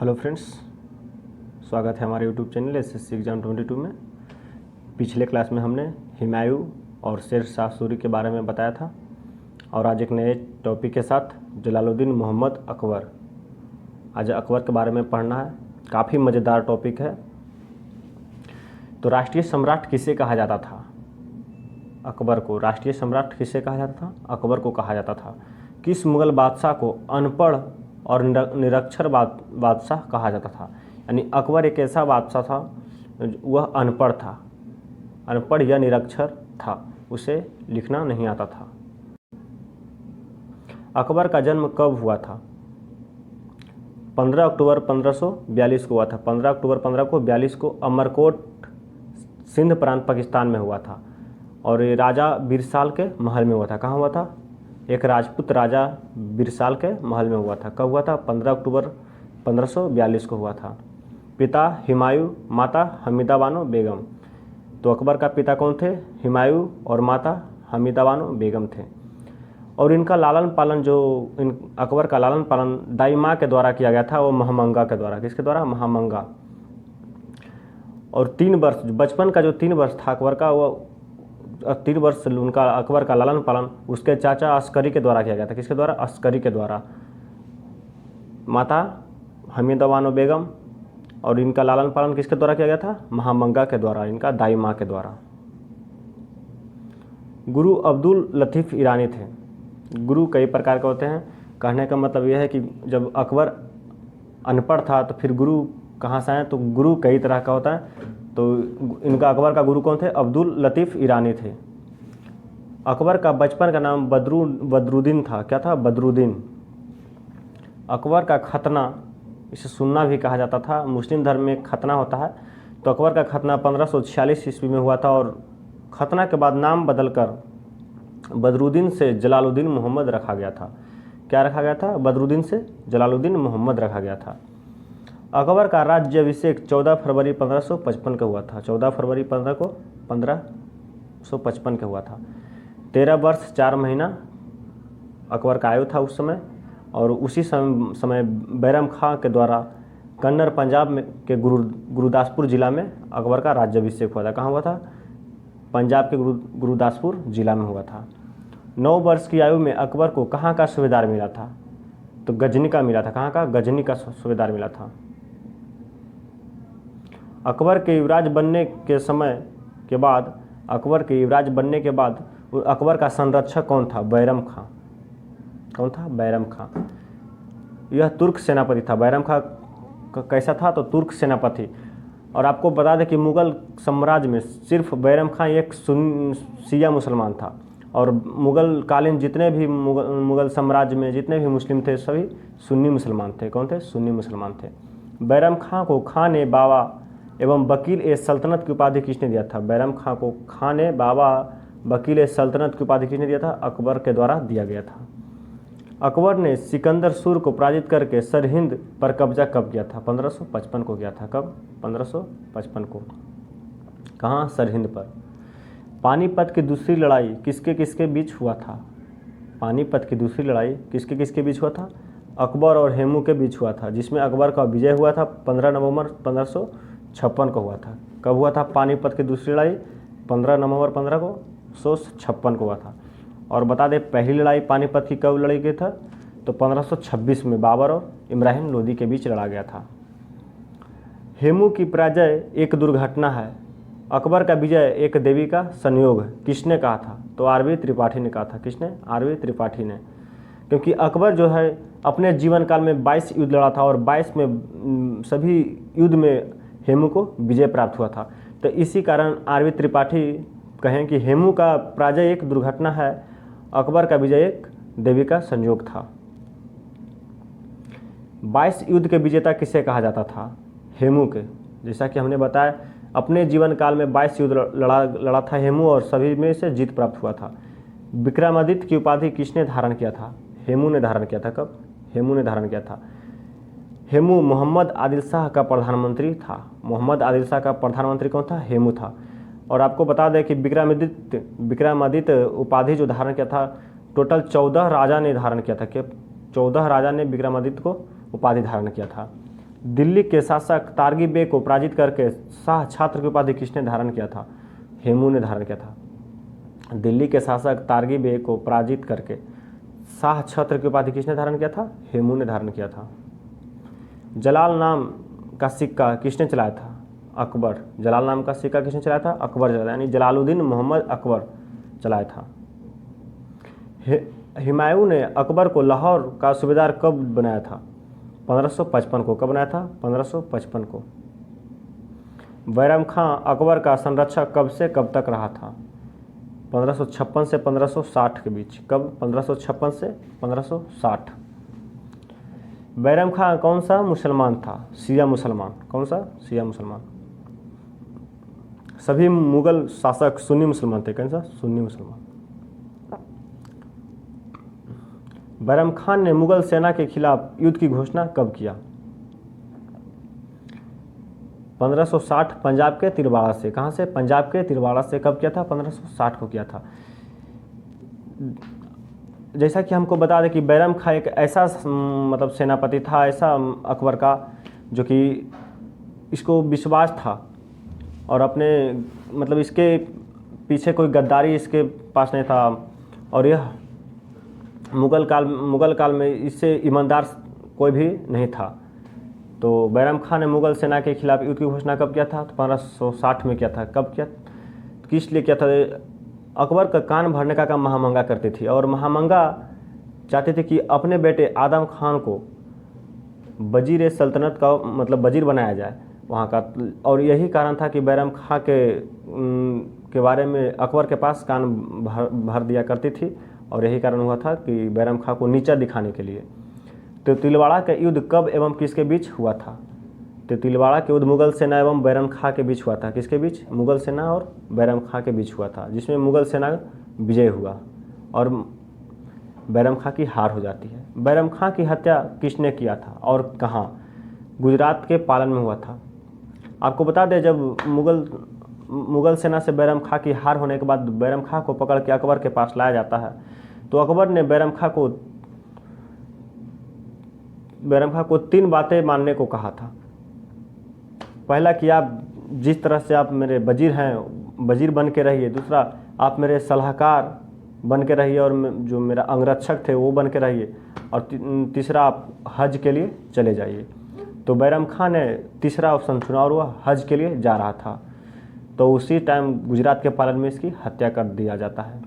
Hello friends, स्वागत है हमारे यूट्यूब चैनल एसएससी एग्जाम 22 में। पिछले क्लास में हमने हुमायूं और शेर शाह सूरी के बारे में बताया था और आज एक नए टॉपिक के साथ जलालुद्दीन मोहम्मद अकबर। आज अकबर के बारे में पढ़ना है, काफ़ी मज़ेदार टॉपिक है। तो राष्ट्रीय सम्राट किसे कहा जाता था? अकबर को राष्ट्रीय सम्राट किसे कहा जाता था? अकबर को कहा जाता था। किस मुग़ल बादशाह को अनपढ़ और निरक्षर बादशाह कहा जाता था? यानी अकबर एक ऐसा बादशाह था, वह अनपढ़ था, अनपढ़ या निरक्षर था, उसे लिखना नहीं आता था। अकबर का जन्म कब हुआ था? 15 अक्टूबर 1542 को हुआ था। 15 अक्टूबर 1542 को अमरकोट सिंध प्रांत पाकिस्तान में हुआ था और ये राजा बिरसाल के महल में हुआ था। कहाँ हुआ था? एक राजपूत राजा बिरसाल के महल में हुआ था। कब हुआ था? 15 अक्टूबर 1542 को हुआ था। पिता हुमायूं, माता हमीदा बानो बेगम। तो अकबर का पिता कौन थे? हुमायूं और माता हमीदा बानो बेगम थे। और इनका लालन पालन अकबर का लालन पालन दाई माँ के द्वारा किया गया था, वो महामंगा के द्वारा। किसके द्वारा? महामंगा। और 3 वर्ष बचपन का जो 3 वर्ष था अकबर का, वो 3 वर्ष उनका अकबर का लालन पालन उसके चाचा अस्करी के द्वारा किया गया था। किसके द्वारा? अस्करी के द्वारा। माता हमीदा बानो बेगम और इनका लालन पालन किसके द्वारा किया गया था? महामंगा के द्वारा, इनका दाई माँ के द्वारा। गुरु अब्दुल लतीफ़ ईरानी थे। गुरु कई प्रकार के होते हैं। कहने का मतलब यह है कि जब अकबर अनपढ़ था तो फिर गुरु कहाँ से आए? तो गुरु कई तरह का होता है। तो इनका अकबर का गुरु कौन थे? अब्दुल लतीफ़ ईरानी थे। अकबर का बचपन का नाम बदरुद्दीन था। क्या था? बदरुद्दीन। अकबर का खतना, इसे सुन्ना भी कहा जाता था। मुस्लिम धर्म में खतना होता है। तो अकबर का खतना 1546 ईस्वी में हुआ था और खतना के बाद नाम बदलकर बदरुद्दीन से जलालुद्दीन मोहम्मद रखा गया था। क्या रखा गया था? बदरुद्दीन से जलालुद्दीन मोहम्मद रखा गया था। अकबर का राज्याभिषेक 14 फरवरी 1555 को हुआ था। 14 फरवरी 1555 को हुआ था। 13 वर्ष 4 महीना अकबर का आयु था उस समय। और उसी समय बैरम खां के द्वारा कन्नड़ पंजाब में के गुरुदासपुर जिला में अकबर का राज्याभिषेक हुआ था। कहाँ हुआ था? पंजाब के गुरुदासपुर जिला में हुआ था। 9 वर्ष की आयु में अकबर को कहाँ का सूबेदार मिला था? तो गजनी का मिला था। कहाँ का? गजनी का सूबेदार मिला था। अकबर के युवराज बनने के बाद अकबर का संरक्षक कौन था? बैरम खां। कौन था? बैरम खां। यह तुर्क सेनापति था। बैरम खां कैसा था? तो तुर्क सेनापति। और आपको बता दें कि मुग़ल साम्राज्य में सिर्फ बैरम खां एक शिया मुसलमान था और मुग़ल कालीन जितने भी मुग़ल साम्राज्य में जितने भी मुस्लिम थे सभी सुन्नी मुसलमान थे। कौन थे? सुन्नी मुसलमान थे। बैरम खां को खान ए बाबा एवं वकील ए सल्तनत की उपाधि किसने दिया था? बैरम खां को खान ए बाबा वकील ए सल्तनत की उपाधि किसने दिया था? अकबर के द्वारा दिया गया था। अकबर ने सिकंदर सूर को पराजित करके सरहिंद पर कब्जा कब किया था? 1555 को किया था। कब? 1555 को। कहाँ? सरहिंद पर। पानीपत की दूसरी लड़ाई किसके किसके बीच हुआ था? पानीपत की दूसरी लड़ाई किसके किसके बीच हुआ था? अकबर और हेमू के बीच हुआ था, जिसमें अकबर का विजय हुआ था 15 नवंबर 1556 को हुआ था। कब हुआ था पानीपत की दूसरी लड़ाई? 15 नवंबर 1556 को हुआ था। और बता दें पहली लड़ाई पानीपत की कब लड़ी गई था? तो 1526 में बाबर और इब्राहिम लोदी के बीच लड़ा गया था। हेमू की पराजय एक दुर्घटना है, अकबर का विजय एक देवी का संयोग है, किसने कहा था? तो आरबी त्रिपाठी ने कहा था। किसने? आरबी त्रिपाठी ने। क्योंकि अकबर जो है अपने जीवन काल में 22 युद्ध लड़ा था और 22 में सभी युद्ध में हेमू को विजय प्राप्त हुआ था। तो इसी कारण आरबी त्रिपाठी कहें कि हेमू का पराजय एक दुर्घटना है, अकबर का विजय एक देवी का संयोग था। 22 युद्ध के विजेता किसे कहा जाता था? हेमू के। जैसा कि हमने बताया अपने जीवन काल में 22 युद्ध लड़ा था हेमू और सभी में से जीत प्राप्त हुआ था। विक्रमादित्य की उपाधि किसने धारण किया था? हेमू ने धारण किया था। कब? हेमू ने धारण किया था। हेमू मोहम्मद आदिल शाह का प्रधानमंत्री था। मोहम्मद आदिल शाह का प्रधानमंत्री कौन था? हेमू था। और आपको बता दें कि विक्रमादित्य उपाधि जो धारण किया था टोटल 14 राजा ने धारण किया था। कि 14 राजा ने विक्रमादित्य को उपाधि धारण किया था। दिल्ली के शासक तारगी बेग को पराजित करके शाह छात्र की उपाधि किसने धारण किया था? हेमू ने धारण किया था। दिल्ली के शासक तारगी बेग को पराजित करके शाह छत्र की उपाधि किसने धारण किया था? हेमू ने धारण किया था। जलाल नाम का सिक्का किसने चलाया था? अकबर। जलाल नाम का सिक्का किसने चलाया था? अकबर चलाया, यानी जलालुद्दीन मोहम्मद अकबर चलाया था। हुमायूं ने अकबर को लाहौर का सूबेदार कब बनाया था? 1555 को। कब बनाया था? 1555 को। बैरम खां अकबर का संरक्षक कब से कब तक रहा था? 1556 से 1560 के बीच। कब? 1556 से 1560। बैरम खां कौन सा मुसलमान था? शिया मुसलमान। कौन सा? शिया मुसलमान। सभी मुगल शासक सुन्नी मुसलमान थे। कौन सा? सुन्नी मुसलमान। बैरम खान ने मुगल सेना के खिलाफ युद्ध की घोषणा कब किया? 1560 पंजाब के तिरवाड़ा से। कहाँ से? पंजाब के तिरवाड़ा से। कब किया था? 1560 को किया था। जैसा कि हमको बता दें कि बैरम खां एक ऐसा मतलब सेनापति था, ऐसा अकबर का, जो कि इसको विश्वास था और अपने मतलब इसके पीछे कोई गद्दारी इसके पास नहीं था, और यह मुगल काल में इससे ईमानदार कोई भी नहीं था। तो बैरम खान ने मुगल सेना के खिलाफ युद्ध की घोषणा कब किया था? तो 1560 में किया था। कब किया? किस लिए किया था? अकबर का कान भरने का काम महामंगा करती थी, और महामंगा चाहते थे कि अपने बेटे आदम खान को वजीर सल्तनत का मतलब वजीर बनाया जाए वहाँ का, और यही कारण था कि बैरम खां के बारे में अकबर के पास कान भर दिया करती थी, और यही कारण हुआ था कि बैरम खां को नीचा दिखाने के लिए। तो तिलवाड़ा का युद्ध कब एवं किसके बीच हुआ था? तो तिलवाड़ा के युद्ध मुगल सेना एवं बैरम खां के बीच हुआ था। किसके बीच? मुगल सेना और बैरम खां के बीच हुआ था, जिसमें मुगल सेना विजय हुआ और बैरम खां की हार हो जाती है। बैरम खां की हत्या किसने किया था और कहाँ? गुजरात के पालन में हुआ था। आपको बता दें, जब मुगल सेना से बैरम खां की हार होने के बाद बैरम खां को पकड़ के अकबर के पास लाया जाता है, तो अकबर ने बैरम खां को 3 बातें मानने को कहा था। पहला कि आप जिस तरह से आप मेरे वजीर हैं, वजीर बन के रहिए। दूसरा, आप मेरे सलाहकार बन के रहिए, और जो मेरा अंगरक्षक थे वो बन के रहिए। और तीसरा, आप हज के लिए चले जाइए। तो बैरम खां ने तीसरा ऑप्शन चुना और वह हज के लिए जा रहा था। तो उसी टाइम गुजरात के पालन में इसकी हत्या कर दिया जाता है।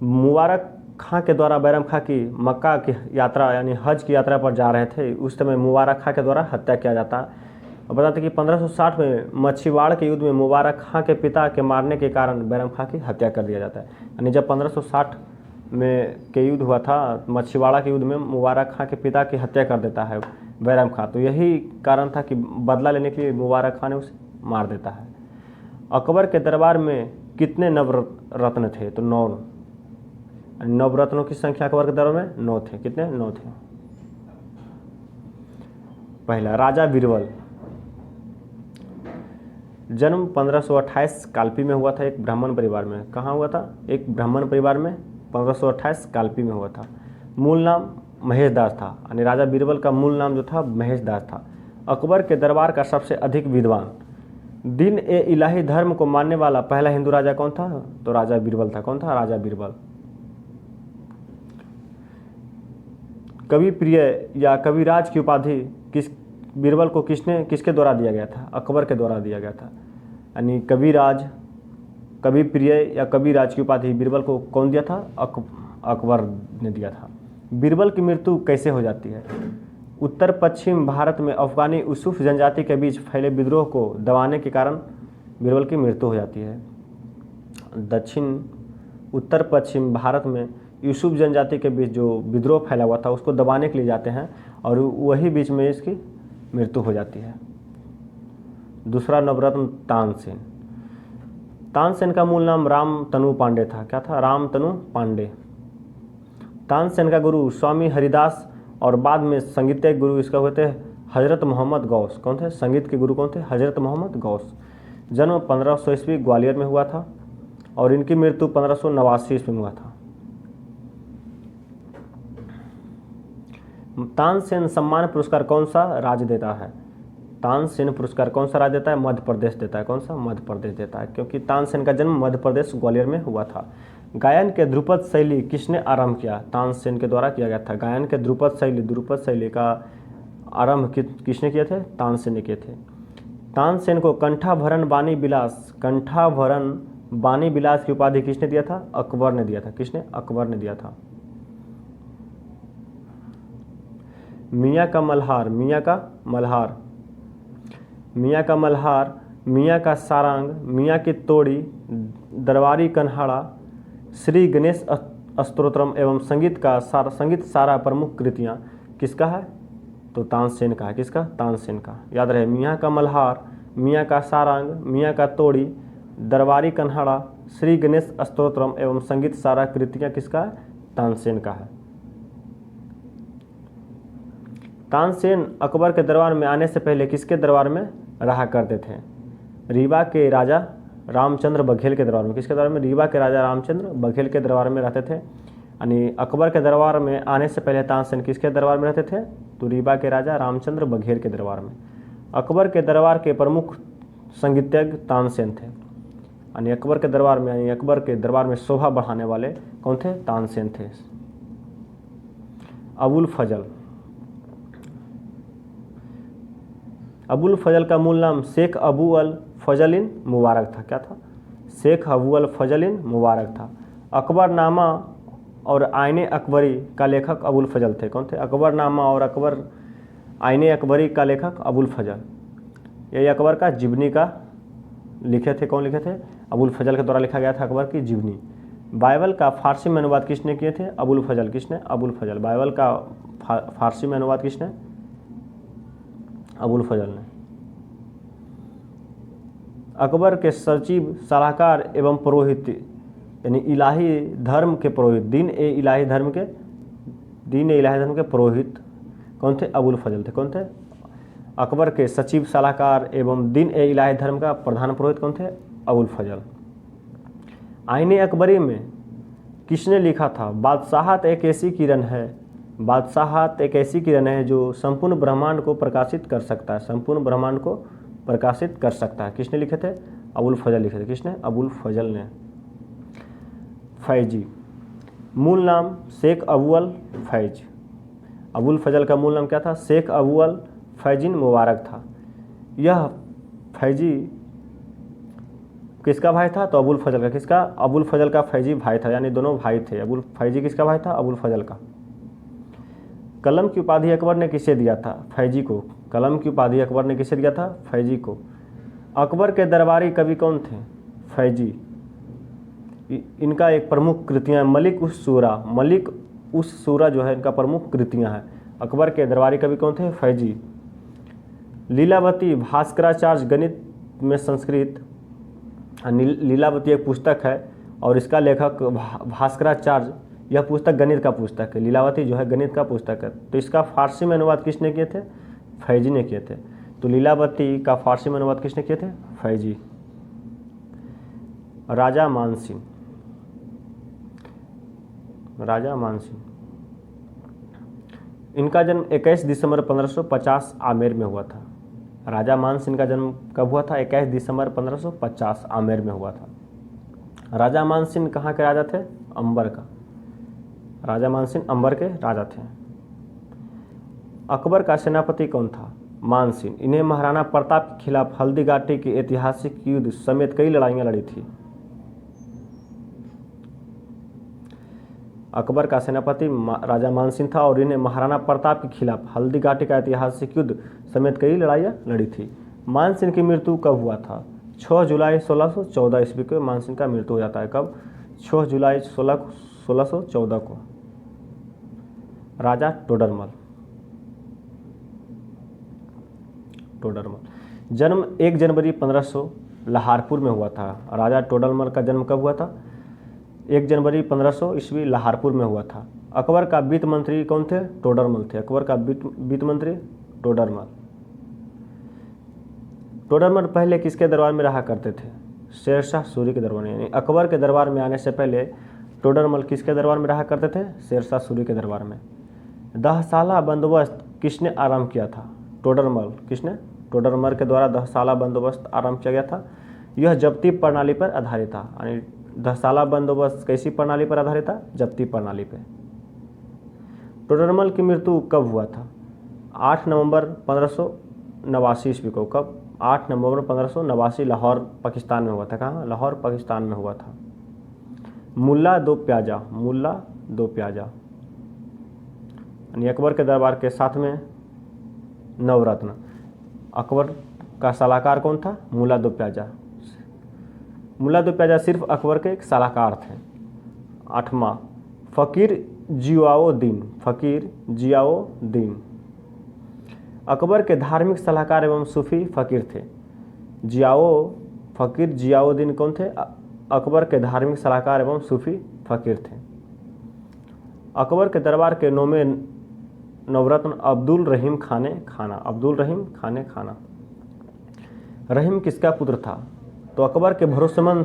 मुबारक खां के द्वारा बैरम खां की मक्का की यात्रा यानी हज की यात्रा पर जा रहे थे, उस समय मुबारक खां के द्वारा हत्या किया जाता है। और बताते कि 1560 में मछीवाड़ के युद्ध में मुबारक खां के पिता के मारने के कारण बैरम खां की हत्या कर दिया जाता है। यानी जब 1560 में के युद्ध हुआ था, मछीवाड़ा के युद्ध में मुबारक खां के पिता की हत्या कर देता है बैरम खां। तो यही कारण था कि बदला लेने के लिए मुबारक खां ने उसे मार देता है। अकबर के दरबार में कितने नवरत्न थे? तो 9। नवरत्नों की संख्या अकबर के दरबार में 9 थे। कितने? 9 थे। पहला, राजा बीरबल। जन्म 1528 कालपी में हुआ था, एक ब्राह्मण परिवार में। कहाँ हुआ था? एक ब्राह्मण परिवार में 1528 कालपी में हुआ था। मूल नाम महेश दास था, यानी राजा बीरबल का मूल नाम जो था महेश दास था। अकबर के दरबार का सबसे अधिक विद्वान, दिन ए इलाही धर्म को मानने वाला पहला हिंदू राजा कौन था? तो राजा बीरबल था। कौन था? राजा बीरबल। कवि प्रिय या कविराज की उपाधि बीरबल को किसके द्वारा दिया गया था? अकबर के द्वारा दिया गया था। यानी कविराज, कवि प्रिय या कविराज की उपाधि बीरबल को कौन दिया था? अकबर ने दिया था। बीरबल की मृत्यु कैसे हो जाती है? उत्तर पश्चिम भारत में अफगानी यूसुफ जनजाति के बीच फैले विद्रोह को दबाने के कारण बीरबल की मृत्यु हो जाती है। उत्तर पश्चिम भारत में यूसुफ जनजाति के बीच जो विद्रोह फैला हुआ था उसको दबाने के लिए जाते हैं, और वही बीच में इसकी मृत्यु हो जाती है। दूसरा नवरत्न तानसेन। तानसेन का मूल नाम रामतनु पांडे था। क्या था? रामतनु पांडे। तानसेन का गुरु स्वामी हरिदास और बाद में संगीत के गुरु इसका हुए थे हजरत मोहम्मद गौस। कौन थे? संगीत के गुरु कौन थे? हजरत मोहम्मद गौस। जन्म 1500 ईस्वी ग्वालियर में हुआ था, और इनकी मृत्यु 1589 ईस्वी में हुआ था। तानसेन सम्मान पुरस्कार कौन सा राज्य देता है? तानसेन पुरस्कार कौन सा राज्य देता है? मध्य प्रदेश देता है। कौन सा? मध्य प्रदेश देता है, क्योंकि तानसेन का जन्म मध्य प्रदेश ग्वालियर में हुआ था। गायन के ध्रुपद शैली किसने आरंभ किया? तानसेन के द्वारा किया गया था। गायन के ध्रुपद शैली का आरंभ किसने किए थे? तानसेन ने किए थे। तानसेन को कंठाभरण बानी विलास की उपाधि किसने दिया था? अकबर ने दिया था। किसने? अकबर ने दिया था। मियाँ का मल्हार, मियाँ का सारंग, मियाँ की तोड़ी, दरबारी कन्हाड़ा, श्री गणेश स्तोत्रम एवं संगीत सारा प्रमुख कृतियाँ किसका है? तो तानसेन का है। किसका? तानसेन का। याद रहे, मियाँ का मल्हार, मियाँ का सारंग, मियाँ का तोड़ी, दरबारी कन्हाड़ा, श्री गणेश स्तोत्रम एवं संगीत सारा कृतियाँ किसका है? तानसेन का है। तानसेन अकबर के दरबार में आने से पहले किसके दरबार में रहा करते थे? रीवा के राजा रामचंद्र बघेल के दरबार में। किसके दरबार में? रीवा के राजा रामचंद्र बघेल के दरबार में रहते थे। यानी अकबर के दरबार में आने से पहले तानसेन किसके दरबार में रहते थे? तो रीवा के राजा रामचंद्र बघेल के दरबार में। अकबर के दरबार के प्रमुख संगीतज्ञ तानसेन थे। यानी अकबर के दरबार में शोभा बढ़ाने वाले कौन थे? तानसेन थे। अबुल फजल का मूल नाम शेख अबू अल फजलिन मुबारक था। क्या था? शेख अबू अल फजलिन मुबारक था। अकबरनामा और आईने अकबरी का लेखक अबुल फजल थे। कौन थे? अकबरनामा और आईने अकबरी का लेखक अबुल फजल। ये अकबर का जीवनी का लिखे थे। कौन लिखे थे? अबुल फजल के द्वारा लिखा गया था अकबर की जीवनी। बाइबल का फारसी में अनुवाद किसने किए थे? अबुल फजल। किसने? अबुल फजल। बाइबल का फारसी में अनुवाद किसने? अबुल फजल ने। अकबर के सचिव, सलाहकार एवं पुरोहित, यानी इलाही धर्म के पुरोहित, दीन ए इलाही धर्म के पुरोहित कौन थे? अबुल फजल थे। कौन थे? अकबर के सचिव, सलाहकार एवं दीन ए इलाही धर्म का प्रधान पुरोहित कौन थे? अबुल फजल। आईने अकबरी में किसने लिखा था? बादशाहत एक ऐसी किरण है जो संपूर्ण ब्रह्मांड को प्रकाशित कर सकता है। किसने लिखे थे? अबुल फजल लिखे थे। किसने? अबुल फजल ने। फैजी, मूल नाम शेख अबू अल फैज। अबुल फजल का मूल नाम क्या था? शेख अबू अल फैजिन मुबारक था। यह फैजी किसका भाई था? तो अबुल फजल का। किसका? अबुल फजल का फैजी भाई था, यानी दोनों भाई थे। फैजी किसका भाई था? अबुल फजल का। कलम की उपाधि अकबर ने किसे दिया था? फैजी को। कलम की उपाधि अकबर ने किसे दिया था? फैजी को। अकबर के दरबारी कवि कौन थे? फैजी। इनका एक प्रमुख कृतियाँ मलिक उस सूरा जो है इनका प्रमुख कृतियाँ हैं। अकबर के दरबारी कवि कौन थे? फैजी। लीलावती भास्कराचार्य गणित में संस्कृत, लीलावती एक पुस्तक है और इसका लेखक भास्कराचार्य। यह पुस्तक गणित का पुस्तक है। लीलावती जो है गणित का पुस्तक है। तो इसका फारसी में अनुवाद किसने किए थे? फैजी ने किए थे। तो लीलावती का फारसी में अनुवाद किसने किए थे? फैजी। राजा मानसिंह इनका जन्म 21 दिसंबर 1550 आमेर में हुआ था। राजा मानसिंह का जन्म कब हुआ था? 21 दिसंबर 1550 आमेर में हुआ था। राजा मानसिंह कहाँ के राजा थे? अंबर का। राजा मानसिंह अंबर के राजा थे। अकबर का सेनापति कौन था? मानसिंह। इन्हें महाराणा प्रताप के खिलाफ हल्दी घाटी के ऐतिहासिक युद्ध समेत कई लड़ाइयाँ लड़ी थी। अकबर का सेनापति राजा मानसिंह था और इन्हें महाराणा प्रताप के खिलाफ हल्दी घाटी का ऐतिहासिक युद्ध समेत कई लड़ाइयाँ लड़ी थी। मानसिंह की मृत्यु कब हुआ था? 6 जुलाई 1614 ईस्वी को मानसिंह का मृत्यु हो जाता है। कब? 6 जुलाई 1614 को। राजा टोडरमल। जन्म 1 जनवरी 1500 लाहौरपुर में हुआ था। राजा टोडरमल का जन्म कब हुआ था? 1 जनवरी 1500 ईस्वी लाहौरपुर में हुआ था। अकबर का वित्त मंत्री कौन थे? टोडरमल थे। अकबर का वित्त मंत्री टोडरमल। टोडरमल पहले किसके दरबार में रहा करते थे? शेरशाह सूरी के दरबार में। यानी अकबर के दरबार में आने से पहले टोडरमल किसके दरबार में रहा करते थे? शेरशाह सूरी के दरबार में। दहसाला बंदोबस्त किसने आरंभ किया था? टोडरमल। किसने? टोडरमल के द्वारा दहसाला बंदोबस्त आरंभ किया गया था। यह जब्ती प्रणाली पर आधारित था। यानी दहसाला बंदोबस्त कैसी प्रणाली पर आधारित था? जब्ती प्रणाली पर। टोडरमल की मृत्यु कब हुआ था? 8 नवंबर 1589 ईस्वी को। कब? 8 नवंबर 1589 लाहौर पाकिस्तान में हुआ था। कहाँ? लाहौर पाकिस्तान में हुआ था। मुल्ला दो प्याजा। मुल्ला दो प्याजा यानी अकबर के दरबार के साथ में नवरत्न। अकबर का सलाहकार कौन था? मुल्ला दो प्याजा। मुल्ला दो प्याजा सिर्फ अकबर के एक सलाहकार थे। 8वां, फ़कीर जियाउद्दीन। फ़कीर जियाउद्दीन अकबर के धार्मिक सलाहकार एवं सूफी फ़कीर थे। फ़कीर जियाउद्दीन कौन थे? अकबर के धार्मिक सलाहकार एवं सूफी फ़कीर थे। अकबर के दरबार के 9वें नवरत्न अब्दुल रहीम खाने खाना। अब्दुल रहीम खाने खाना। रहीम किसका पुत्र था? तो अकबर के भरोसेमंद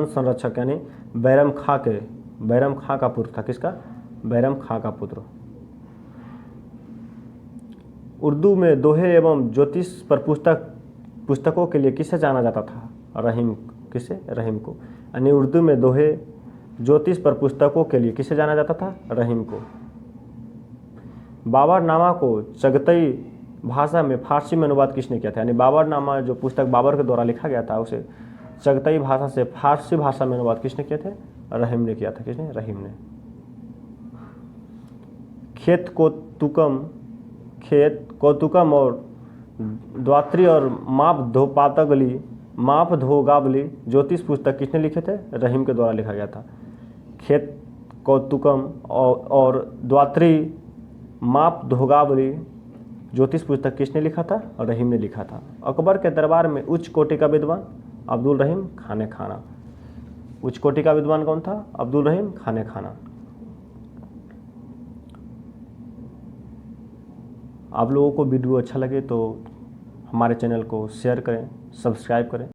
संरक्षक यानी बैरम खां का पुत्र था। किसका? बैरम खां का पुत्र। उर्दू में दोहे एवं ज्योतिष पर पुस्तकों के लिए किसे जाना जाता था? रहीम। किसे? रहीम को। यानी उर्दू में दोहे ज्योतिष पर पुस्तकों के लिए किसे जाना जाता था? रहीम को। बाबरनामा को चगतई भाषा में फारसी में अनुवाद किसने किया था? यानी बाबरनामा जो पुस्तक बाबर के द्वारा लिखा गया था उसे चगतई भाषा से फारसी भाषा में अनुवाद किसने किए थे? रहीम ने किया था। किसने? रहीम ने। खेत कौतुकम और द्वात्री और माप धोगावली ज्योतिष पुस्तक किसने लिखे थे? रहीम के द्वारा लिखा गया था। खेत कौतुकम और द्वात्री माप धोगावली ज्योतिष पुस्तक किसने लिखा था? रहीम ने लिखा था। अकबर के दरबार में उच्च कोटि का विद्वान अब्दुल रहीम खाने खाना। उच्च कोटि का विद्वान कौन था? अब्दुल रहीम खाने खाना। आप लोगों को वीडियो अच्छा लगे तो हमारे चैनल को शेयर करें, सब्सक्राइब करें।